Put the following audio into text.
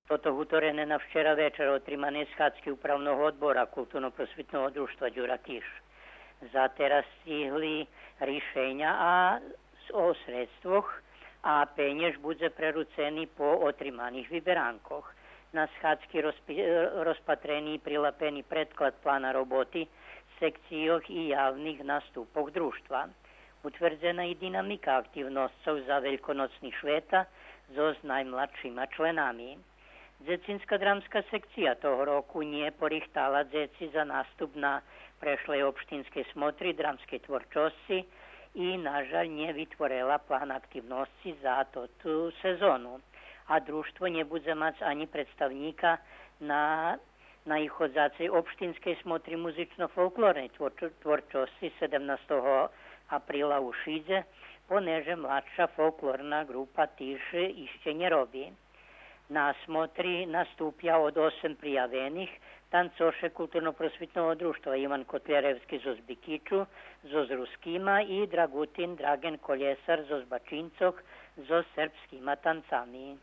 Toto utorené na včera večer otrimané schádzky upravného odbora kultúrno-prosvetného družstva Ďura Kiš. Za teraz stihli riešenia a o sredstvoch a peniaž bude prerucený po otrimaných vyberánkoch. Na schádzky rozpatrený prilepený predklad plána roboty sekcijoch i javných nastupoch društva. Utvrdzena je dynamika aktivnostov za veľkonocných šveta so s najmladšíma členami. Dzecinska dramská sekcia toho roku nie porichtala dzeci za nástup na prešlej obštinskej smotry dramskej tvorčosti i nažaľ nevytvorila plán aktivnosti za tú sezónu. A družstvo nebude mať ani predstavníka na najchodzácej obštinskej smotry muzično-folklórnej tvorčosti 17. apríla u Šídze, poneže mladšia folklórna grupa tiež ešte nerobí. Na smotri nastúpia od 8 prijavených tancoše kultúrno-prosvetného družstva Ivan Kotljarevský zo Zbikiču, zo Zruskýma i Dragutin Dragen Koljesar zo Zbačincoch so srbskýma tancami.